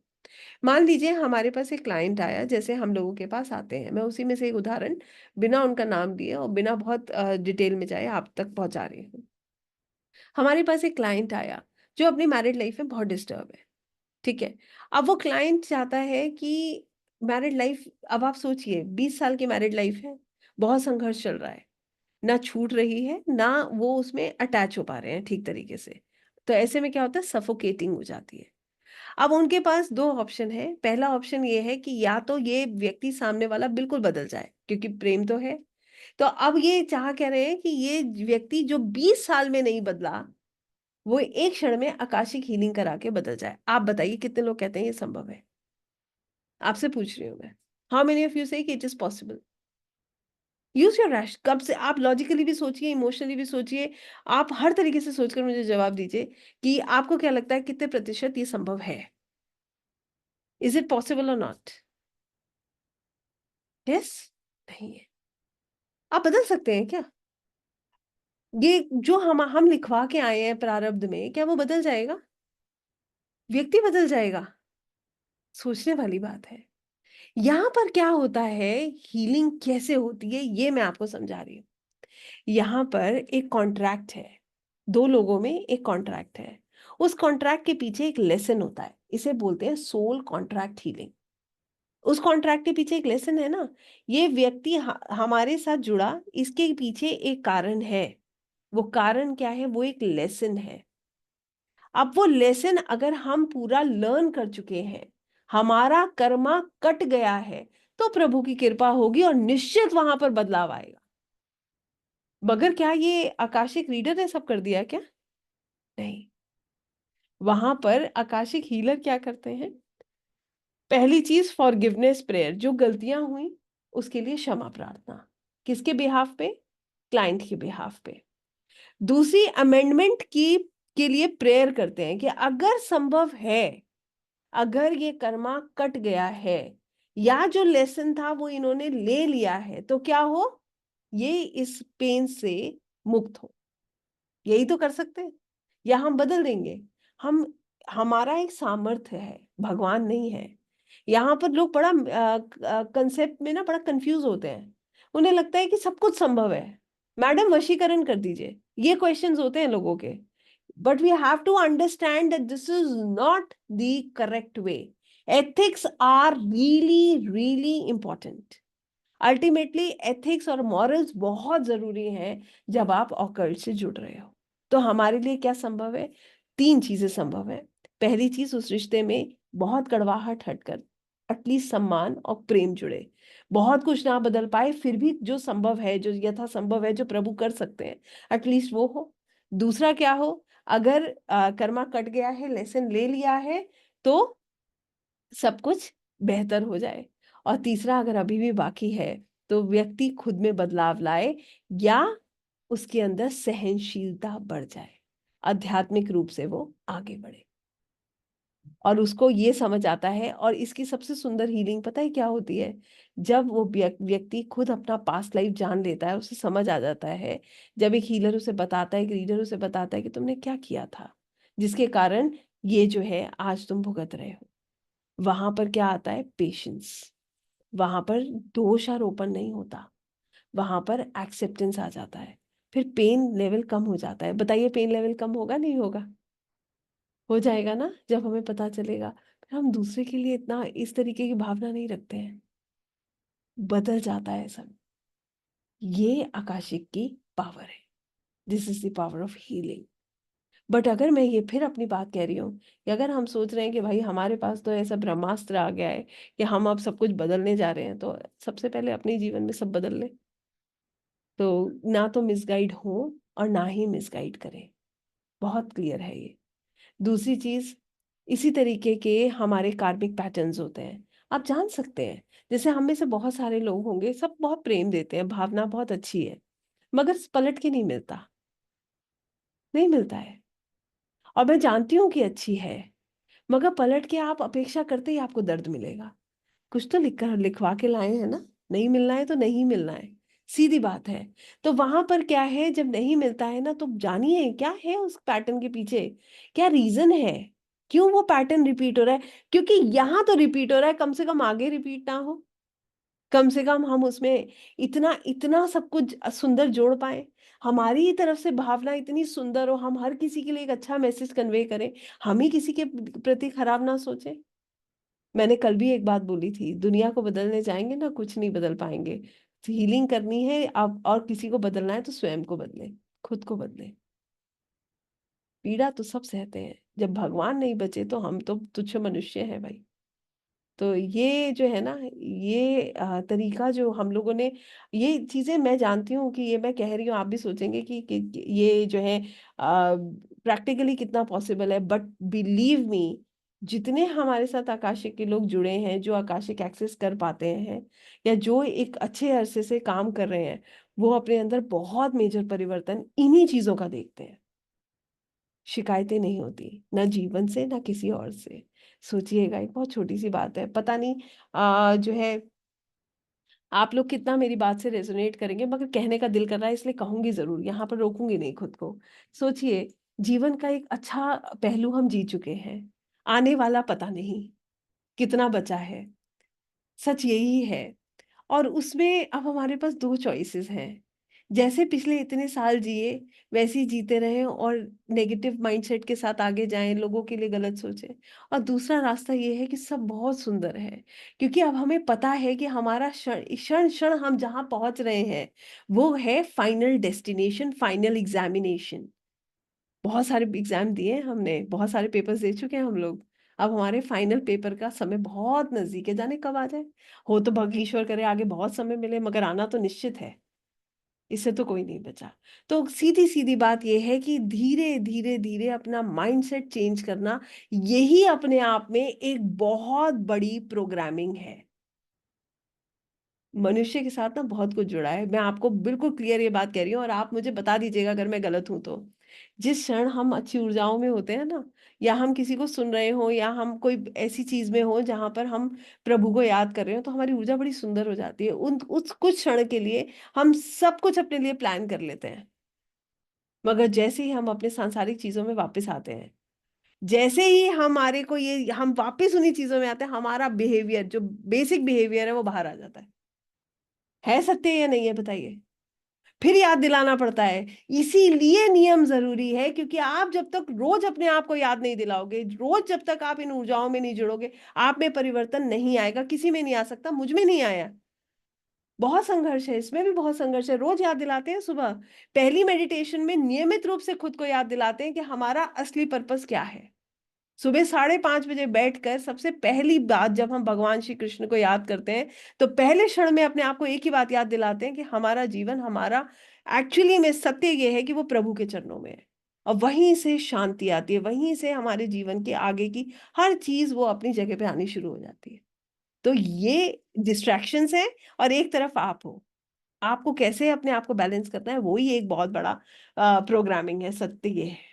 मान लीजिए हमारे पास एक क्लाइंट आया, जैसे हम लोगों के पास आते हैं, मैं उसी में से एक उदाहरण बिना उनका नाम लिए और बिना बहुत डिटेल में जाए आप तक पहुंचा रही हूँ। हमारे पास एक क्लाइंट आया जो अपनी मैरिड लाइफ में बहुत डिस्टर्ब है। ठीक है। अब वो क्लाइंट चाहता है कि मैरिड लाइफ, अब आप सोचिए 20 साल की मैरिड लाइफ है, बहुत संघर्ष चल रहा है, ना छूट रही है ना वो उसमें अटैच हो पा रहे हैं ठीक तरीके से। तो ऐसे में क्या होता है, सफोकेटिंग हो जाती है। अब उनके पास दो ऑप्शन है। पहला ऑप्शन ये है कि या तो ये व्यक्ति सामने वाला बिल्कुल बदल जाए, क्योंकि प्रेम तो है। तो अब ये चाह कह रहे हैं कि ये व्यक्ति जो 20 साल में नहीं बदला, वो एक क्षण में आकाशिक हीलिंग करा के बदल जाए। आप बताइए कितने लोग कहते हैं ये संभव है? आपसे पूछ रही हूँ मैं। हाउ मेनी ऑफ यू से कि it is possible? Use your rash. कब से आप लॉजिकली भी सोचिए, इमोशनली भी सोचिए, आप हर तरीके से सोचकर मुझे जवाब दीजिए कि आपको क्या लगता है कितने प्रतिशत ये संभव है? इज इट पॉसिबल और नॉट? यस? नहीं है। आप बदल सकते हैं क्या? ये जो हम लिखवा के आए हैं प्रारब्ध में, क्या वो बदल जाएगा? व्यक्ति बदल जाएगा? सोचने वाली बात है। यहाँ पर क्या होता है, हीलिंग कैसे होती है ये मैं आपको समझा रही हूँ। यहाँ पर एक कॉन्ट्रैक्ट है, दो लोगों में एक कॉन्ट्रैक्ट है। उस कॉन्ट्रैक्ट के पीछे एक लेसन होता है, इसे बोलते हैं सोल कॉन्ट्रैक्ट हीलिंग। उस कॉन्ट्रैक्ट के पीछे एक लेसन है ना। ये व्यक्ति हमारे साथ जुड़ा, इसके पीछे एक कारण है। वो कारण क्या है? वो एक लेसन है। अब वो लेसन अगर हम पूरा लर्न कर चुके हैं, हमारा कर्मा कट गया है, तो प्रभु की कृपा होगी और निश्चित वहां पर बदलाव आएगा। मगर क्या ये आकाशिक रीडर ने सब कर दिया क्या? नहीं। वहां पर आकाशिक हीलर क्या करते हैं? पहली चीज फॉरगिवनेस प्रेयर, जो गलतियां हुई उसके लिए क्षमा प्रार्थना। किसके बिहाफ पे? क्लाइंट के बिहाफ पे। दूसरी, अमेंडमेंट की के लिए प्रेयर करते हैं कि अगर संभव है, अगर ये कर्मा कट गया है या जो लेसन था वो इन्होंने ले लिया है, तो क्या हो, ये इस पेन से मुक्त हो। यही तो कर सकते हैं। या हम बदल देंगे। हम हमारा एक सामर्थ्य है, भगवान नहीं है। यहाँ पर लोग बड़ा कंसेप्ट में ना बड़ा कंफ्यूज होते हैं। उन्हें लगता है कि सब कुछ संभव है। मैडम वशीकरण कर दीजिए, ये क्वेश्चंस होते हैं लोगों के। But we have to understand that this is not the correct way. Ethics are really really important. Ultimately ethics और मॉरल्स बहुत जरूरी हैं जब आप ऑकल्ट से जुड़ रहे हो। तो हमारे लिए क्या संभव है? तीन चीजें संभव है। पहली चीज, उस रिश्ते में बहुत कड़वाहट हटकर एटलीस्ट सम्मान और प्रेम जुड़े। बहुत कुछ ना बदल पाए, फिर भी जो संभव है, जो यथा संभव है, जो प्रभु कर सकते हैं, एटलीस्ट वो हो। दूसरा क्या हो, अगर कर्मा कट गया है, लेसन ले लिया है, तो सब कुछ बेहतर हो जाए। और तीसरा, अगर अभी भी बाकी है, तो व्यक्ति खुद में बदलाव लाए या उसके अंदर सहनशीलता बढ़ जाए, आध्यात्मिक रूप से वो आगे बढ़े। और उसको ये समझ आता है। और इसकी सबसे सुंदर हीलिंग पता है क्या होती है? जब वो व्यक्ति खुद अपना पास्ट लाइफ जान लेता है, उसे समझ आ जाता है। जब एक हीलर उसे बताता है, एक रीडर उसे बताता है कि तुमने क्या किया था जिसके कारण ये जो है आज तुम भुगत रहे हो। वहां पर क्या आता है? पेशेंस। वहां पर दोषारोपण नहीं होता, वहां पर एक्सेप्टेंस आ जाता है। फिर पेन लेवल कम हो जाता है। बताइए, पेन लेवल कम होगा नहीं होगा? हो जाएगा ना, जब हमें पता चलेगा। फिर हम दूसरे के लिए इतना इस तरीके की भावना नहीं रखते हैं। बदल जाता है सब। ये आकाशिक की पावर है। This is the power of healing. But अगर मैं ये फिर अपनी बात कह रही हूँ कि अगर हम सोच रहे हैं कि भाई हमारे पास तो ऐसा ब्रह्मास्त्र आ गया है कि हम अब सब कुछ बदलने जा रहे हैं, तो सबसे पहले अपने जीवन में सब बदल ले। तो ना तो मिसगाइड हो और ना ही मिसगाइड करें। बहुत क्लियर है ये। दूसरी चीज, इसी तरीके के हमारे कार्मिक पैटर्न्स होते हैं। आप जान सकते हैं। जैसे हम में से बहुत सारे लोग होंगे, सब बहुत प्रेम देते हैं, भावना बहुत अच्छी है, मगर पलट के नहीं मिलता, नहीं मिलता है। और मैं जानती हूँ कि अच्छी है, मगर पलट के आप अपेक्षा करते ही आपको दर्द मिलेगा। कुछ तो लिख कर लिखवा के लाए हैं ना, नहीं मिलना है तो नहीं मिलना है, सीधी बात है। तो वहां पर क्या है, जब नहीं मिलता है ना, तो जानिए क्या है उस पैटर्न के पीछे, क्या रीजन है, क्यों वो पैटर्न रिपीट हो रहा है। क्योंकि यहाँ तो रिपीट हो रहा है, कम से कम आगे रिपीट ना हो, कम से कम हम उसमें इतना इतना सब कुछ सुंदर जोड़ पाए, हमारी ही तरफ से भावना इतनी सुंदर हो, हम हर किसी के लिए एक अच्छा मैसेज कन्वे करें, हम ही किसी के प्रति खराब ना सोचें। मैंने कल भी एक बात बोली थी, दुनिया को बदलने जाएंगे ना, कुछ नहीं बदल पाएंगे। हीलिंग करनी है आप और किसी को बदलना है तो स्वयं को बदले, खुद को बदले। पीड़ा तो सब सहते हैं, जब भगवान नहीं बचे तो हम तो तुच्छ मनुष्य हैं भाई। तो ये जो है ना, ये तरीका जो हम लोगों ने, ये चीजें मैं जानती हूँ कि ये मैं कह रही हूँ, आप भी सोचेंगे कि ये जो है प्रैक्टिकली कितना पॉसिबल है, बट बिलीव मी, जितने हमारे साथ आकाशिक के लोग जुड़े हैं, जो आकाशिक एक्सेस कर पाते हैं, या जो एक अच्छे अरसे से काम कर रहे हैं, वो अपने अंदर बहुत मेजर परिवर्तन इन्हीं चीजों का देखते हैं। शिकायतें नहीं होती, ना जीवन से ना किसी और से। सोचिएगा, एक बहुत छोटी सी बात है, पता नहीं जो है आप लोग कितना मेरी बात से रेजोनेट करेंगे, मगर कहने का दिल कर रहा है इसलिए कहूंगी जरूर, यहाँ पर रोकूंगी नहीं खुद को। सोचिए, जीवन का एक अच्छा पहलू हम जी चुके हैं, आने वाला पता नहीं कितना बचा है, सच यही है। और उसमें अब हमारे पास दो चॉइसेस हैं, जैसे पिछले इतने साल जिए वैसे ही जीते रहें और नेगेटिव माइंडसेट के साथ आगे जाएं, लोगों के लिए गलत सोचें। और दूसरा रास्ता ये है कि सब बहुत सुंदर है, क्योंकि अब हमें पता है कि हमारा क्षण क्षण क्षण हम जहाँ पहुंच रहे हैं, वो है फाइनल डेस्टिनेशन, फाइनल एग्जामिनेशन। बहुत सारे एग्जाम दिए हैं हमने, बहुत सारे पेपर्स दे चुके हैं हम लोग। अब हमारे फाइनल पेपर का समय बहुत नजदीक है, जाने कब आ जाए। हो तो भग ईश्वर करे आगे बहुत समय मिले, मगर आना तो निश्चित है, इससे तो कोई नहीं बचा। तो सीधी सीधी बात यह है कि धीरे धीरे धीरे अपना माइंडसेट चेंज करना, यही अपने आप में एक बहुत बड़ी प्रोग्रामिंग है। मनुष्य के साथ ना बहुत कुछ जुड़ा है, मैं आपको बिल्कुल क्लियर ये बात कह रही हूँ, और आप मुझे बता दीजिएगा अगर मैं गलत हूं तो। जिस क्षण हम अच्छी ऊर्जाओं में होते हैं ना, या हम किसी को सुन रहे हो, या हम कोई ऐसी चीज में हो जहां पर हम प्रभु को याद कर रहे हो, तो हमारी ऊर्जा बड़ी सुंदर हो जाती है। उन उस कुछ क्षण के लिए हम सब कुछ अपने लिए प्लान कर लेते हैं, मगर जैसे ही हम अपने सांसारिक चीजों में वापस आते हैं, जैसे ही हमारे को ये हम वापस उन्हीं चीजों में आते हैं, हमारा बिहेवियर, जो बेसिक बिहेवियर है, वो बाहर आ जाता है सत्य या नहीं है बताइए। फिर याद दिलाना पड़ता है, इसीलिए नियम जरूरी है, क्योंकि आप जब तक रोज अपने आप को याद नहीं दिलाओगे, रोज जब तक आप इन ऊर्जाओं में नहीं जुड़ोगे, आप में परिवर्तन नहीं आएगा, किसी में नहीं आ सकता, मुझ में नहीं आया। बहुत संघर्ष है, इसमें भी बहुत संघर्ष है। रोज याद दिलाते हैं सुबह, पहली मेडिटेशन में नियमित रूप से खुद को याद दिलाते हैं कि हमारा असली पर्पस क्या है। सुबह 5:30 बजे बैठकर सबसे पहली बात जब हम भगवान श्री कृष्ण को याद करते हैं, तो पहले क्षण में अपने आप को एक ही बात याद दिलाते हैं कि हमारा जीवन, हमारा एक्चुअली में सत्य ये है कि वो प्रभु के चरणों में है। और वहीं से शांति आती है, वहीं से हमारे जीवन के आगे की हर चीज वो अपनी जगह पे आनी शुरू हो जाती है। तो ये डिस्ट्रैक्शंस है, और एक तरफ आप हो, आपको कैसे अपने आप को बैलेंस करना है, वो ही एक बहुत बड़ा प्रोग्रामिंग है, सत्य ये है।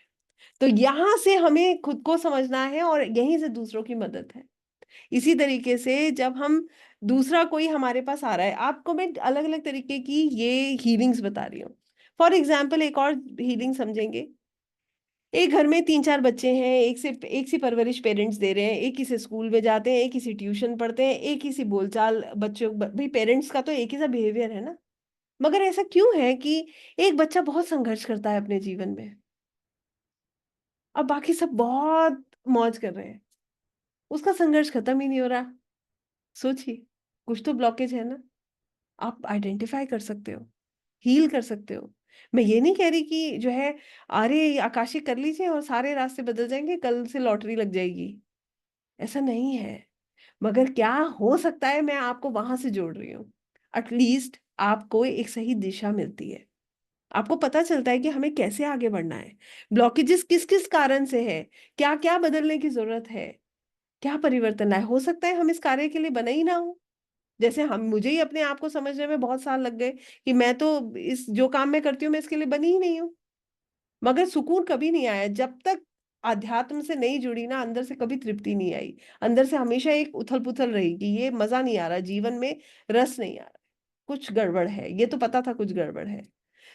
तो यहां से हमें खुद को समझना है, और यहीं से दूसरों की मदद है। इसी तरीके से जब हम दूसरा कोई हमारे पास आ रहा है, आपको मैं अलग अलग तरीके की ये हीलिंग्स बता रही हूँ। फॉर एग्जाम्पल, एक और हीलिंग समझेंगे। एक घर में 3-4 बच्चे हैं, एक सी परवरिश पेरेंट्स दे रहे हैं, एक ही से स्कूल में जाते हैं, एक ही सी ट्यूशन पढ़ते हैं, एक ही सी बोलचाल बच्चों भाई पेरेंट्स का तो एक ही सा बिहेवियर है ना। मगर ऐसा क्यों है कि एक बच्चा बहुत संघर्ष करता है अपने जीवन में, और बाकी सब बहुत मौज कर रहे हैं, उसका संघर्ष खत्म ही नहीं हो रहा। सोचिए, कुछ तो ब्लॉकेज है ना। आप आइडेंटिफाई कर सकते हो, हील कर सकते हो। मैं ये नहीं कह रही कि जो है, अरे आकाशिक कर लीजिए और सारे रास्ते बदल जाएंगे, कल से लॉटरी लग जाएगी, ऐसा नहीं है। मगर क्या हो सकता है, मैं आपको वहां से जोड़ रही हूँ। एटलीस्ट आपको एक सही दिशा मिलती है, आपको पता चलता है कि हमें कैसे आगे बढ़ना है, ब्लॉकेजेस किस किस कारण से है, क्या क्या बदलने की जरूरत है। क्या परिवर्तन लाए? हो सकता है हम इस कार्य के लिए बने ही ना हो। जैसे हम मुझे ही अपने आप को समझने में बहुत साल लग गए कि मैं तो इस जो काम मैं करती हूँ मैं इसके लिए बनी ही नहीं हूँ। मगर सुकून कभी नहीं आया जब तक अध्यात्म से नहीं जुड़ी ना, अंदर से कभी तृप्ति नहीं आई। अंदर से हमेशा एक उथल-पुथल रही कि ये मज़ा नहीं आ रहा, जीवन में रस नहीं आ रहा, कुछ गड़बड़ है, ये तो पता था कुछ गड़बड़ है।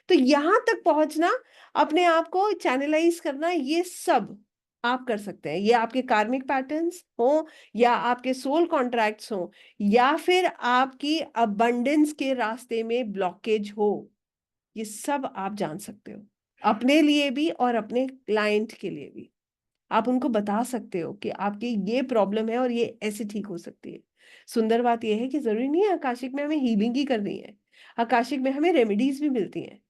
तो यहाँ तक पहुँचना, अपने आप को चैनलाइज़ करना, ये सब आप कर सकते हैं। ये आपके कार्मिक पैटर्न्स हों या आपके सोल कॉन्ट्रैक्ट्स हों या फिर आपकी अबंडेंस के रास्ते में ब्लॉकेज हो, ये सब आप जान सकते हो। अपने लिए भी और अपने क्लाइंट के लिए भी। आप उनको बता सकते हो कि आपकी ये प्रॉब्लम है और ये ऐसे ठीक हो सकती है। सुंदर बात ये है कि ज़रूरी नहीं है आकाशिक में हमें हीलिंग ही करनी है। आकाशिक में हमें रेमेडीज़ भी मिलती हैं।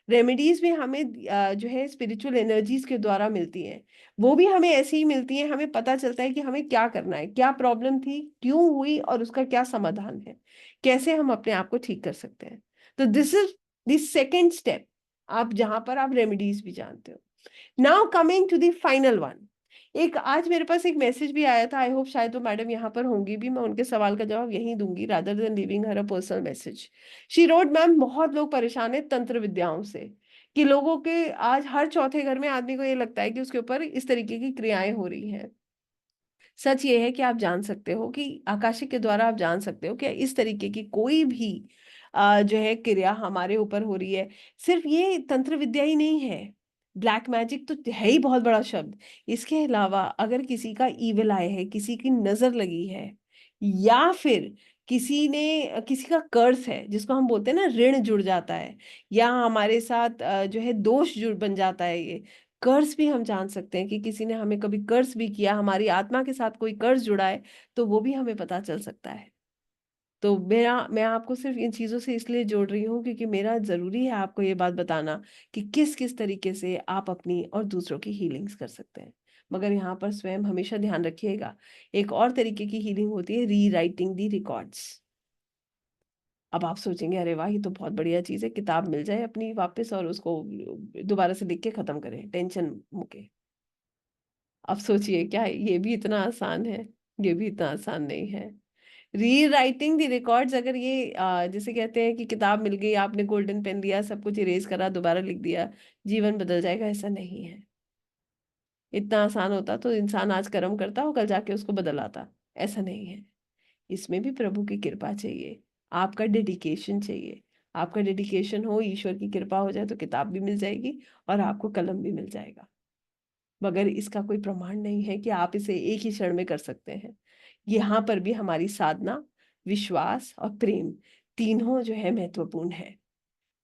रेमेडीज़ भी हमें जो है स्पिरिचुअल एनर्जीज़ के द्वारा मिलती हैं। वो भी हमें ऐसे ही मिलती हैं, हमें पता चलता है कि हमें क्या करना है, क्या प्रॉब्लम थी, क्यों हुई और उसका क्या समाधान है। कैसे हम अपने आप को ठीक कर सकते हैं। तो this is the second step, आप जहाँ पर आप रेमेडीज़ भी जानते हो। Now coming to the final one. एक आज मेरे पास एक मैसेज भी आया था, आई होप शायद वो मैडम यहाँ पर होंगी भी, मैं उनके सवाल का जवाब यहीं दूंगी rather than leaving her a personal message. She road, ma'am बहुत लोग परेशान हैं तंत्र विद्याओं से, कि लोगों के आज हर चौथे घर में आदमी को ये लगता है कि उसके ऊपर इस तरीके की क्रियाएं हो रही हैं। सच ये है कि आप जान सकते हो कि आकाशिक के द्वारा आप जान सकते हो कि इस तरीके की कोई भी जो है क्रिया हमारे ऊपर हो रही है। सिर्फ ये तंत्र विद्या ही नहीं है, ब्लैक मैजिक तो है ही बहुत बड़ा शब्द। इसके अलावा अगर किसी का ईविल आय है, किसी की नजर लगी है या फिर किसी का कर्स है जिसको हम बोलते हैं ना ऋण जुड़ जाता है, या हमारे साथ जो है दोष जुड़ बन जाता है, ये कर्स भी हम जान सकते हैं कि किसी ने हमें कभी कर्स भी किया, हमारी आत्मा के साथ कोई कर्स जुड़ा है, तो वो भी हमें पता चल सकता है। तो मैं आपको सिर्फ इन चीज़ों से इसलिए जोड़ रही हूँ क्योंकि मेरा ज़रूरी है आपको ये बात बताना कि किस-किस तरीके से आप अपनी और दूसरों की हीलिंग्स कर सकते हैं। मगर यहाँ पर स्वयं हमेशा ध्यान रखिएगा, एक और तरीके की हीलिंग होती है रीराइटिंग द रिकॉर्ड्स। अब आप सोचेंगे अरे वाह! ये तो बहुत बढ़िया चीज़ है, किताब मिल जाए अपनी वापस और उसको दोबारा से लिख के खत्म करें, टेंशन मुके। अब सोचिए क्या ये भी इतना आसान है? ये भी इतना आसान नहीं है। रीराइटिंग द रिकॉर्ड्स, अगर ये जिसे कहते हैं कि किताब मिल गई, आपने गोल्डन पेन लिया, सब कुछ इरेज़ करा, दोबारा लिख दिया, जीवन बदल जाएगा, ऐसा नहीं है। इतना आसान होता तो इंसान आज कर्म करता और कल जाके उसको बदल आता। ऐसा नहीं है। इसमें भी प्रभु की कृपा चाहिए, आपका डेडिकेशन चाहिए। आपका डेडिकेशन हो, ईश्वर की कृपा हो जाए तो किताब भी मिल जाएगी और आपको कलम भी मिल जाएगा। मगर इसका कोई प्रमाण नहीं है कि आप इसे एक ही क्षण में कर सकते हैं। यहाँ पर भी हमारी साधना, विश्वास और प्रेम तीनों जो है महत्वपूर्ण है।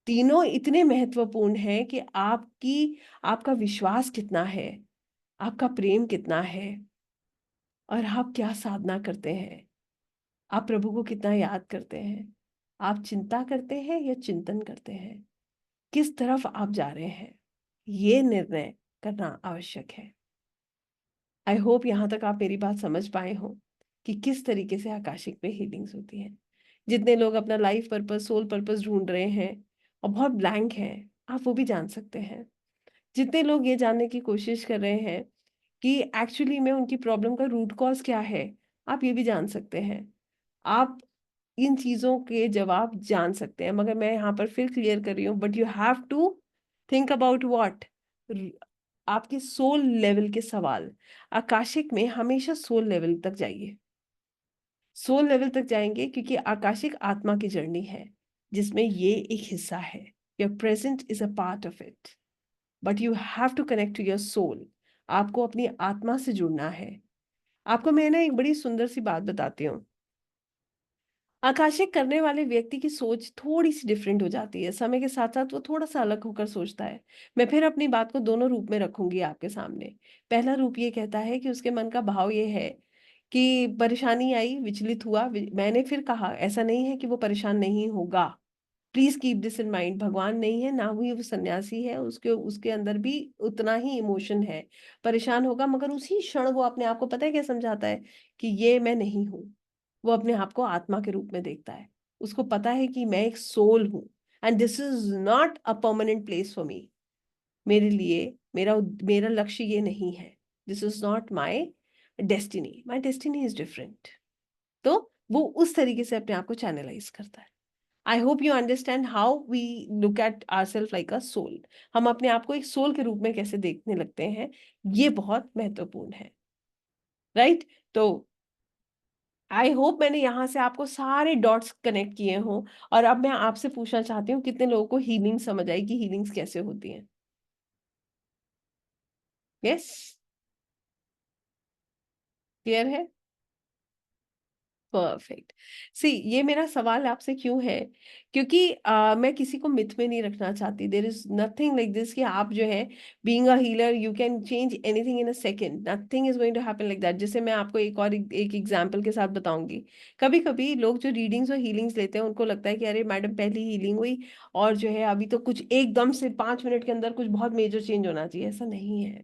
तीनों इतने महत्वपूर्ण हैं कि आपका विश्वास कितना है, आपका प्रेम कितना है और आप क्या साधना करते हैं। आप प्रभु को कितना याद करते हैं। आप चिंता करते हैं या चिंतन करते हैं। किस तरफ आप जा रहे हैं, ये निर्णय करना आवश्यक है। आई होप यहाँ तक आप मेरी बात समझ पाए हो कि किस तरीके से आकाशिक में हीलिंग्स होती हैं। जितने लोग अपना लाइफ पर्पस, सोल पर्पस ढूंढ रहे हैं और बहुत ब्लैंक हैं, आप वो भी जान सकते हैं। जितने लोग ये जानने की कोशिश कर रहे हैं कि एक्चुअली में उनकी प्रॉब्लम का रूट कॉज क्या है, आप ये भी जान सकते हैं। आप इन चीज़ों के जवाब जान सकते हैं, मगर मैं यहाँ पर फिर क्लियर कर रही हूँ, but you have to think about what, आपके सोल लेवल के सवाल। आकाशिक में हमेशा सोल लेवल तक जाइए। सोल लेवल तक जाएंगे क्योंकि आकाशिक आत्मा की जर्नी है जिसमें ये एक हिस्सा है। Your present is a part of it, but you have to connect to your soul. आपको अपनी आत्मा से जुड़ना है। आपको मैं ना एक बड़ी सुंदर सी बात बताती हूँ। आकाशिक करने वाले व्यक्ति की सोच थोड़ी-सी डिफरेंट हो जाती है। समय के साथ-साथ वो थोड़ा-सा अलग होकर सोचता है। मैं फिर अपनी बात को दोनों रूप में रखूँगी आपके सामने। पहला रूप ये कहता है कि उसके मन का भाव ये है कि परेशानी आई, विचलित हुआ, मैंने फिर कहा ऐसा नहीं है कि वो परेशान नहीं होगा। Please keep this in mind, भगवान नहीं है, ना ही वो सन्यासी है, उसके उसके अंदर भी उतना ही इमोशन है। परेशान होगा मगर उसी क्षण वो अपने आप को पता है क्या समझाता है कि ये मैं नहीं हूँ। वो अपने आप को आत्मा के रूप में देखता है। उसको पता है कि मैं एक सोल हूँ and this is not a permanent place for me. मेरे लिए मेरा लक्ष्य ये नहीं है। This is not my destiny, my destiny is different. तो वो उस तरीके से अपने आप को चैनलाइज करता है। I hope you understand how we look at our self like a soul. हम अपने आप को एक सोल के रूप में कैसे देखने लगते हैं, ये बहुत महत्वपूर्ण है, राइट? तो आई होप मैंने यहाँ से आपको सारे डॉट्स कनेक्ट किए हों। और अब मैं आपसे पूछना चाहती हूँ, कितने लोगों को हीलिंग समझ आई कि हीलिंग्स कैसे होती हैं? यस, क्लियर है? परफेक्ट। सी, ये मेरा सवाल आपसे क्यों है, क्योंकि मैं किसी को मिथ में नहीं रखना चाहती। There is nothing like this कि आप जो है being a healer you can change anything in a second. Nothing is going to happen like that. जैसे मैं आपको एक एग्जांपल के साथ बताऊंगी। कभी कभी लोग जो रीडिंग्स और हीलिंग्स लेते हैं उनको लगता है कि अरे मैडम पहली हीलिंग हुई और जो है अभी तो कुछ एकदम से 5 मिनट के अंदर कुछ बहुत मेजर चेंज होना चाहिए, ऐसा नहीं है।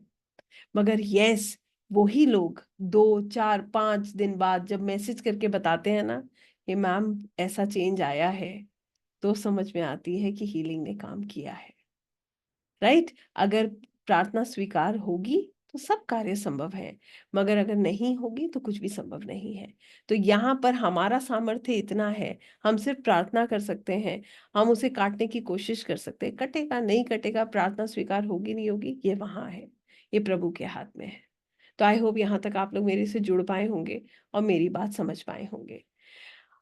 मगर यस, वही लोग 2 4 5 दिन बाद जब मैसेज करके बताते हैं ना कि मैम ऐसा चेंज आया है, तो समझ में आती है कि हीलिंग ने काम किया है, राइट? अगर प्रार्थना स्वीकार होगी तो सब कार्य संभव है, मगर अगर नहीं होगी तो कुछ भी संभव नहीं है। तो यहाँ पर हमारा सामर्थ्य इतना है, हम सिर्फ प्रार्थना कर सकते हैं। हम उसे काटने की कोशिश कर सकते हैं, कटेगा नहीं कटेगा, प्रार्थना स्वीकार होगी नहीं होगी, ये वहां है, ये प्रभु के हाथ में है। तो आई होप यहाँ तक आप लोग मेरे से जुड़ पाए होंगे और मेरी बात समझ पाए होंगे।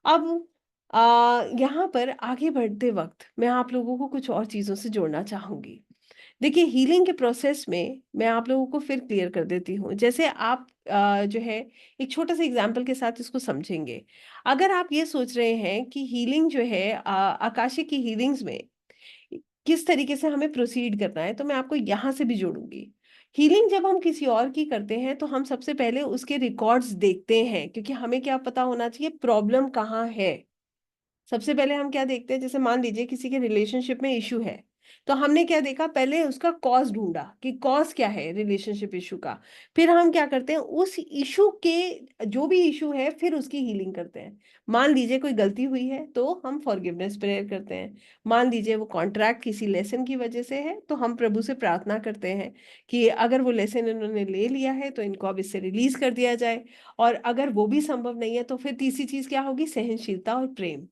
अब यहाँ पर आगे बढ़ते वक्त मैं आप लोगों को कुछ और चीजों से जोड़ना चाहूंगी। देखिए, हीलिंग के प्रोसेस में मैं आप लोगों को फिर क्लियर कर देती हूँ। जैसे आप जो है एक छोटा सा एग्जाम्पल के साथ इसको समझेंगे। अगर आप ये सोच रहे हैं कि हीलिंग जो है आकाशीय की हीलिंग्स में किस तरीके से हमें प्रोसीड करना है, तो मैं आपको यहाँ से भी जोड़ूंगी। हीलिंग जब हम किसी और की करते हैं तो हम सबसे पहले उसके रिकॉर्ड्स देखते हैं, क्योंकि हमें क्या पता होना चाहिए प्रॉब्लम कहाँ है। सबसे पहले हम क्या देखते हैं, जैसे मान लीजिए किसी के रिलेशनशिप में इशू है, तो हमने क्या देखा, पहले उसका कॉज ढूंढा कि कॉज क्या है रिलेशनशिप इशू का। फिर हम क्या करते हैं, उस इशू के जो भी इशू है फिर उसकी हीलिंग करते हैं। मान लीजिए कोई गलती हुई है तो हम फॉरगिवनेस प्रेयर करते हैं। मान लीजिए वो कॉन्ट्रैक्ट किसी लेसन की वजह से है तो हम प्रभु से प्रार्थना करते हैं कि अगर वो लेसन इन्होंने ले लिया है तो इनको अब इससे रिलीज कर दिया जाए। और अगर वो भी संभव नहीं है तो फिर तीसरी चीज क्या होगी, सहनशीलता और प्रेम।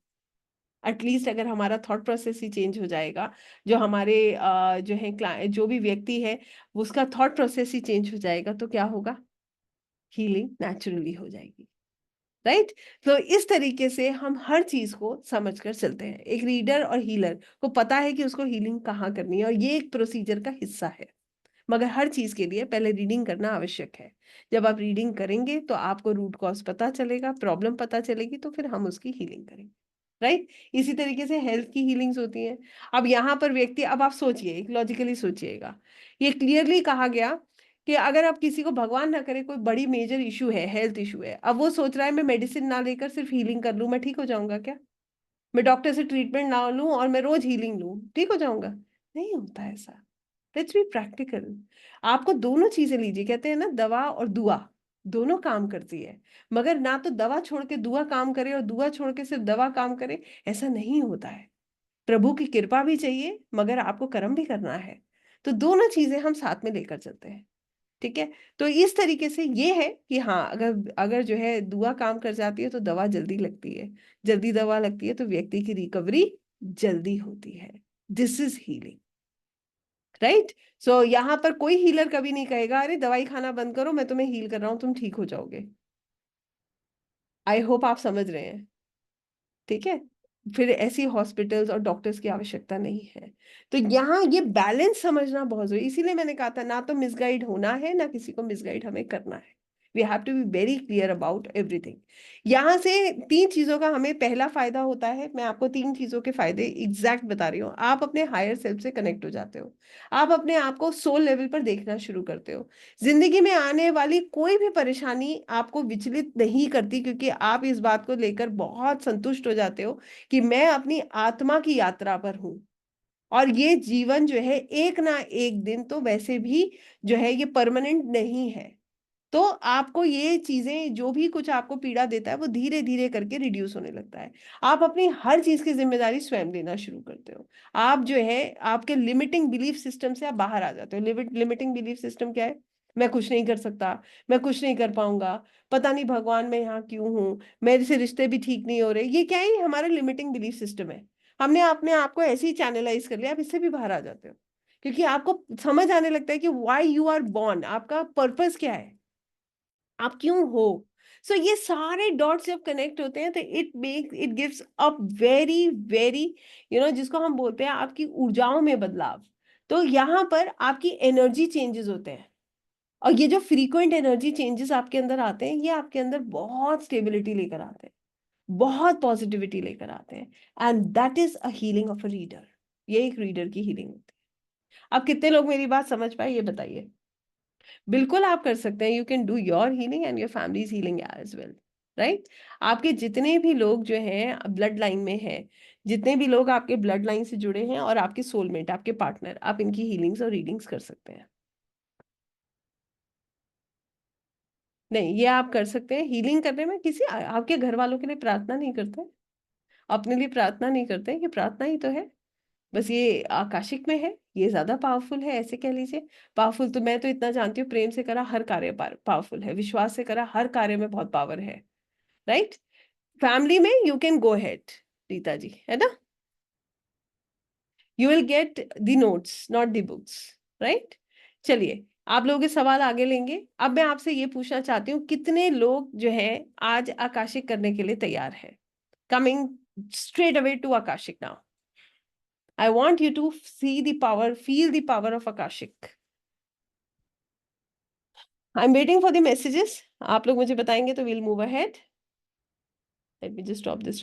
एटलीस्ट अगर हमारा थॉट प्रोसेस ही चेंज हो जाएगा, जो हमारे जो है जो भी व्यक्ति है उसका थॉट प्रोसेस ही चेंज हो जाएगा, तो क्या होगा, हीलिंग नेचुरली हो जाएगी, राइट? तो इस तरीके से हम हर चीज को समझ कर चलते हैं। एक रीडर और हीलर को पता है कि उसको हीलिंग कहाँ करनी है और ये एक प्रोसीजर का हिस्सा है। मगर हर चीज के लिए पहले रीडिंग करना आवश्यक है। जब आप रीडिंग करेंगे तो आपको रूट कॉज पता चलेगा, प्रॉब्लम पता चलेगी, तो फिर हम उसकी हीलिंग करेंगे, राइट? इसी तरीके से हेल्थ की हीलिंग्स होती हैं। अब यहाँ पर व्यक्ति, अब आप सोचिए, एक लॉजिकली सोचिएगा। ये क्लियरली कहा गया कि अगर आप किसी को भगवान ना करे कोई बड़ी मेजर इशू है, हेल्थ इशू है, अब वो सोच रहा है मैं मेडिसिन ना लेकर सिर्फ हीलिंग कर लूं, मैं ठीक हो जाऊंगा क्या? मैं डॉक्टर से ट्रीटमेंट ना लूं और मैं रोज हीलिंग लूं, ठीक हो जाऊंगा? नहीं होता ऐसा। Let's be practical. आपको दोनों चीजें लीजिए, कहते हैं ना दवा और दुआ, दोनों काम करती है। मगर ना तो दवा छोड़ के दुआ काम करे और दुआ छोड़ के सिर्फ दवा काम करे, ऐसा नहीं होता है। प्रभु की कृपा भी चाहिए मगर आपको कर्म भी करना है। तो दोनों चीजें हम साथ में लेकर चलते हैं, ठीक है? तो इस तरीके से ये है कि हाँ, अगर अगर जो है दुआ काम कर जाती है तो दवा जल्दी लगती है, जल्दी दवा लगती है तो व्यक्ति की रिकवरी जल्दी होती है। This is healing, right? So यहाँ पर कोई हीलर कभी नहीं कहेगा अरे दवाई खाना बंद करो मैं तुम्हें हील कर रहा हूँ तुम ठीक हो जाओगे। आई होप आप समझ रहे हैं, ठीक है? फिर ऐसी हॉस्पिटल्स और डॉक्टर्स की आवश्यकता नहीं है। तो यहाँ ये बैलेंस समझना बहुत जरूरी, इसीलिए मैंने कहा था ना तो मिसगाइड होना है ना किसी को मिसगाइड हमें करना है। We have to be very clear about everything. यहाँ से 3 चीजों का हमें पहला फायदा होता है, मैं आपको 3 चीजों के फायदे एग्जैक्ट बता रही हूँ। आप अपने हायर सेल्फ से कनेक्ट हो जाते हो, आप अपने आप को सोल लेवल पर देखना शुरू करते हो। जिंदगी में आने वाली कोई भी परेशानी आपको विचलित नहीं करती, क्योंकि आप इस बात को लेकर बहुत संतुष्ट हो जाते हो कि मैं अपनी आत्मा की यात्रा पर हूं और ये जीवन जो है एक ना एक दिन तो वैसे भी जो है ये परमानेंट नहीं है। तो आपको ये चीजें जो भी कुछ आपको पीड़ा देता है वो धीरे धीरे करके रिड्यूस होने लगता है। आप अपनी हर चीज की जिम्मेदारी स्वयं लेना शुरू करते हो। आप जो है आपके लिमिटिंग बिलीफ सिस्टम से आप बाहर आ जाते हो। लिमिटिंग बिलीफ सिस्टम क्या है? मैं कुछ नहीं कर सकता, मैं कुछ नहीं कर पाऊंगा, पता नहीं भगवान मैं यहाँ क्यों हूँ, मेरे से रिश्ते भी ठीक नहीं हो रहे। ये क्या है? हमारा लिमिटिंग बिलीफ सिस्टम है। हमने अपने आप को ऐसे ही चैनलाइज कर लिया, आप इससे भी बाहर आ जाते हो, क्योंकि आपको समझ आने लगता है कि व्हाई यू आर बॉर्न, आपका पर्पस क्या है, आप क्यों हो। सो ये सारे डॉट्स जब कनेक्ट होते हैं तो it gives a very very, जिसको हम बोलते हैं आपकी ऊर्जाओं में बदलाव। तो यहाँ पर आपकी एनर्जी चेंजेस होते हैं, और ये जो फ्रीक्वेंट एनर्जी चेंजेस आपके अंदर आते हैं, ये आपके अंदर बहुत स्टेबिलिटी लेकर आते हैं, बहुत पॉजिटिविटी लेकर आते हैं। And that is a healing of a reader. ये एक रीडर की हीलिंग होती है। अब कितने लोग मेरी बात समझ पाए, ये बताइए। बिल्कुल आप कर सकते हैं, you can do your healing and your families healing as well, right. आपके जितने भी लोग जो हैं ब्लड लाइन में हैं, जितने भी लोग आपके ब्लड लाइन से जुड़े हैं और आपके सोलमेट, आपके पार्टनर, आप इनकी हीलिंग्स और रीडिंग्स कर सकते हैं। नहीं, ये आप कर सकते हैं। हीलिंग करने में किसी आपके घर वालों के लिए प्रार्थना नहीं करते, अपने लिए प्रार्थना नहीं करते, ये प्रार्थना ही तो है। बस ये आकाशिक में है, ये ज्यादा पावरफुल है, ऐसे कह लीजिए। पावरफुल तो मैं तो इतना जानती हूँ, प्रेम से करा हर कार्य पावरफुल है, विश्वास से करा हर कार्य में बहुत पावर है, राइट। फैमिली में you can go ahead, Rita ji, है ना। You will get the notes not the books, right. चलिए, आप लोगों के सवाल आगे लेंगे। अब मैं आपसे ये पूछना चाहती हूँ, कितने लोग जो है आज आकाशिक करने के लिए तैयार है? Coming straight away to Akashic now. I want you to see the power, feel the power of Akashic. I'm waiting for the messages. आप लोग मुझे बताएंगे तो we'll move ahead. Let me just stop this.